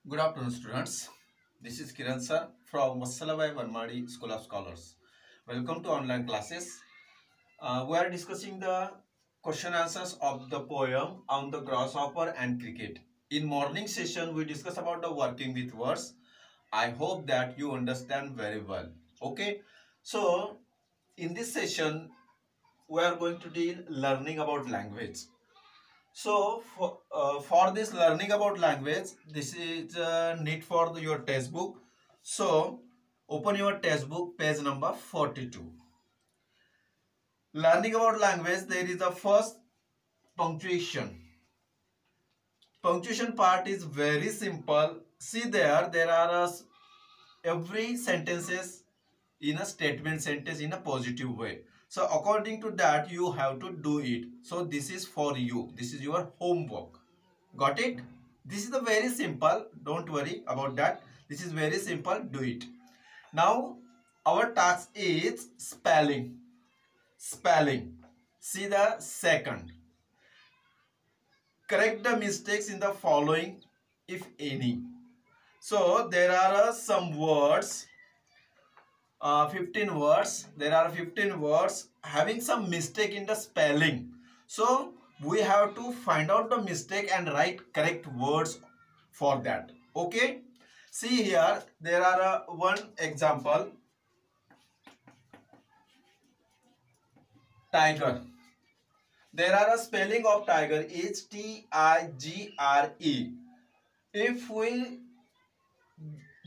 Good afternoon, students. This is Kiran sir from Vassalabai Varmadi School of Scholars. Welcome to online classes. We are discussing the question answers of the poem on the grasshopper and cricket. In morning session, we discuss about the working with words. I hope that you understand very well. Okay. So, in this session, we are going to deal learning about language. So for this learning about language, this is need for your textbook. So open your textbook, page number 42. Learning about language, there is a first punctuation. Punctuation part is very simple. See there are every sentences in a statement sentence in a positive way. So according to that, you have to do it. So this is for you. This is your homework. Got it? This is the very simple. Don't worry about that. This is very simple. Do it. Now our task is spelling. Spelling. See the second. Correct the mistakes in the following, if any. So there are some words. 15 words. There are 15 words having some mistake in the spelling. So we have to find out the mistake and write correct words for that. Okay. See here, there are one example. Tiger. There are a spelling of tiger is T-I-G-R-E. If we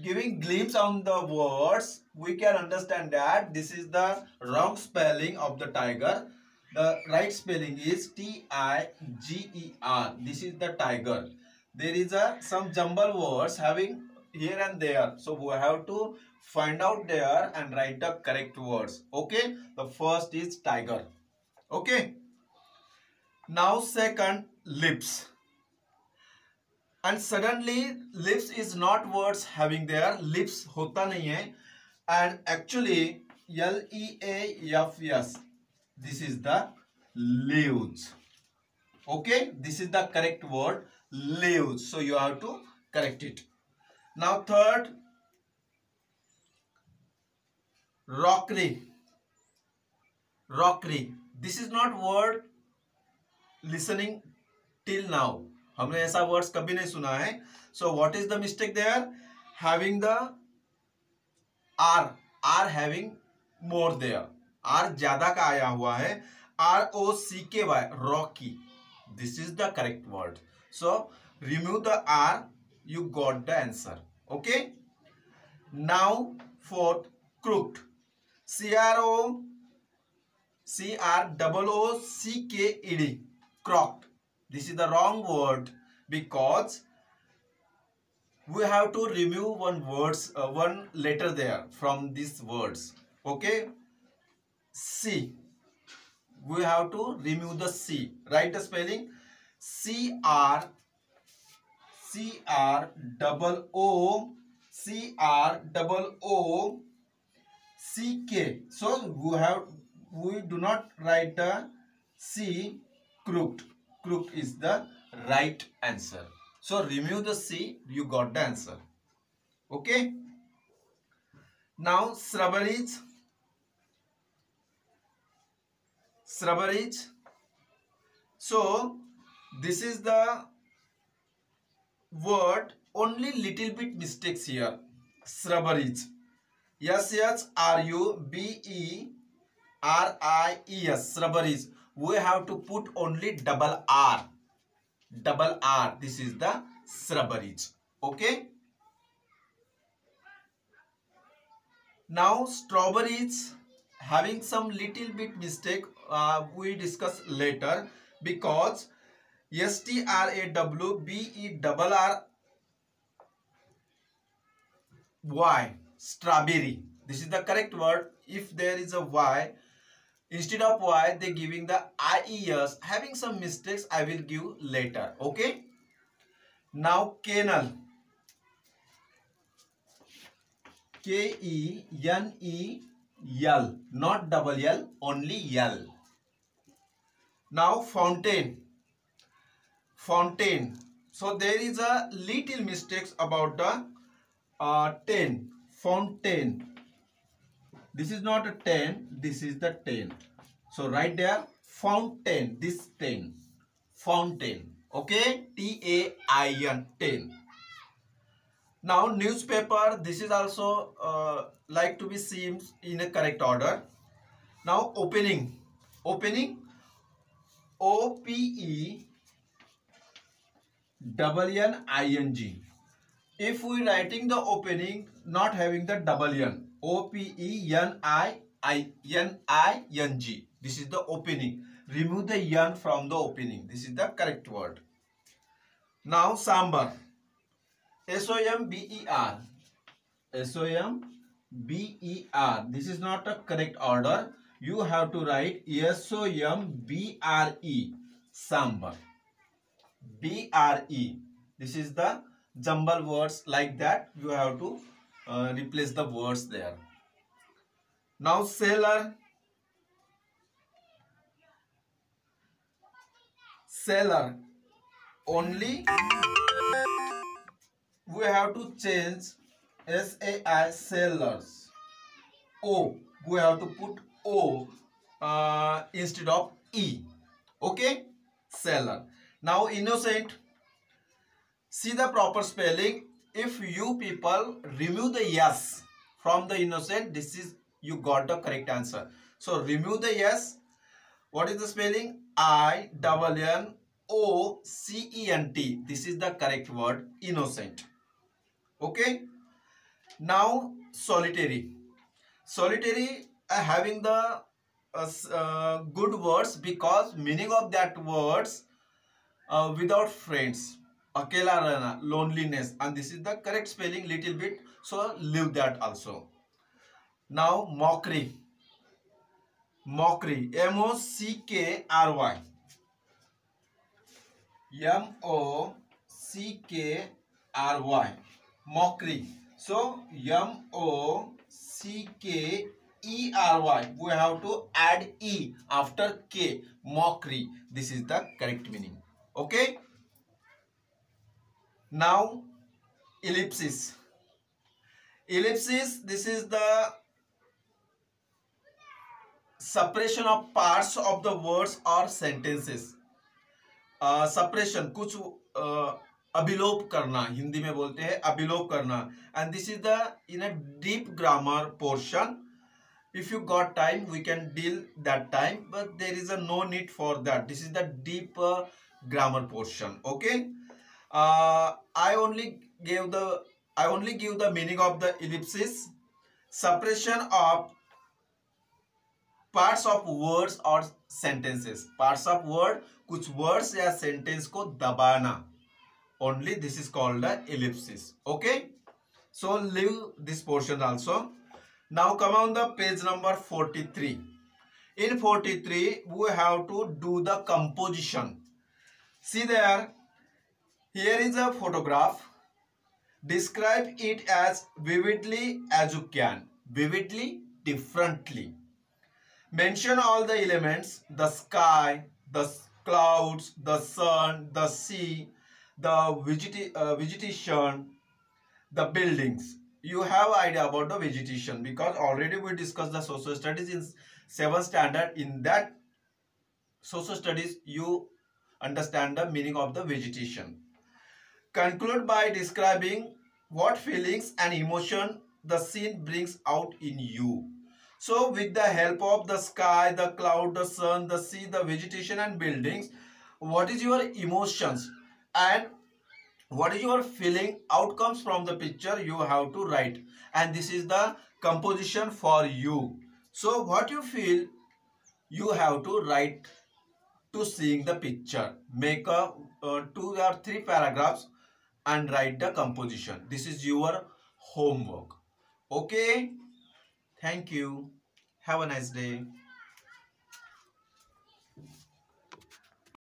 giving glimpse on the words, we can understand that this is the wrong spelling of the tiger. The right spelling is T-I-G-E-R. This is the tiger. There is some jumble words having here and there. So we have to find out there and write the correct words. Okay. The first is tiger. Okay. Now second, lips. And suddenly lips is not words having there. Lips hota nahi hai. And actually L-E-A-F-S. This is the leaves. Okay. This is the correct word. Leaves. So you have to correct it. Now third, rockery. Rockery. This is not word listening till now. हमने ऐसा words कभी नहीं सुना है. So what is the mistake there? Having the R having more there. R ज्यादा का आया हुआ है. R-O-C-K-Y, rocky. This is the correct word. So remove the R. You got the answer. Okay. Now fourth, crooked. C-R-O-O-C-K-E-D. Crooked. This is the wrong word because we have to remove one letter there from these words. Okay. C. We have to remove the C. Write the spelling. C-R-O-O-C-K. So we do not write the C. Crooked. Crooked is the right answer. So remove the C, you got the answer. Okay. Now shrubberies. Shrubberies. So this is the word, only little bit mistakes here. Shrubberies. S-H-R-U-B-E-R-I-E-S. Shrubberies. We have to put only double R. Double R. This is the shrubberies. Okay. Now strawberries having some little bit mistake. We discuss later because S-T-R-A-W-B-E-R-R-Y. Strawberry. This is the correct word. If there is a Y, instead of Y, they giving the IES. Having some mistakes, I will give later. Okay. Now kennel. K-E-N-E-L. Not double L, only L. Now fountain. Fountain. So there is a little mistakes about the 10, font 10. This is not a 10, this is the 10. So right there, font 10, this 10, font 10, okay, TAIN, 10. Now newspaper, this is also like to be seen in a correct order. Now opening, OPENING, if we writing the opening not having the double N, OPENING, this is the opening. Remove the N from the opening. This is the correct word. Now somber, SOMBER, SOMBER. This is not a correct order. You have to write SOMBRE, somber, BRE. This is the jumble words, like that you have to replace the words there. Now seller, only we have to change SAI, sellers. O, we have to put O instead of E. Okay, seller. Now innocent, see the proper spelling. If you people remove the yes from the innocent, this is, you got the correct answer. So remove the yes. What is the spelling? INNOCENT. This is the correct word, innocent. Okay. Now solitary. Solitary having the good words, because meaning of that words without friends, akela rehna, loneliness, and this is the correct spelling little bit, so leave that also. Now mockery, MOCKRY, mockery. So MOCKERY, we have to add E after K, mockery. This is the correct meaning. Okay. Now ellipsis. Ellipsis, this is the separation of parts of the words or sentences. Separation, कुछ अभिलोप करना, हिंदी में बोलते हैं अभिलोप करना. And this is the in a deep grammar portion. If you got time, we can deal that time, but there is a no need for that. This is the deep grammar portion. Okay. I only give the meaning of the ellipsis. Separation of parts of words or sentences. Parts of word, कुछ words या sentence को दबाना. Only this is called the ellipsis. Okay. So leave this portion also. Now come on the page number 43. In 43, we have to do the composition. See there. Here is a photograph. Describe it as vividly as you can. Vividly, differently. Mention all the elements: the sky, the clouds, the sun, the sea, the vegetation, the buildings. You have idea about the vegetation because already we discussed the social studies in 7th standard. In that social studies, you understand the meaning of the vegetation. Conclude by describing what feelings and emotion the scene brings out in you. So with the help of the sky, the cloud, the sun, the sea, the vegetation and buildings, what is your emotions and what is your feeling outcomes from the picture you have to write. And this is the composition for you. So what you feel, you have to write to seeing the picture. Make a 2 or 3 paragraphs and write the composition. This is your homework. Okay. Thank you. Have a nice day.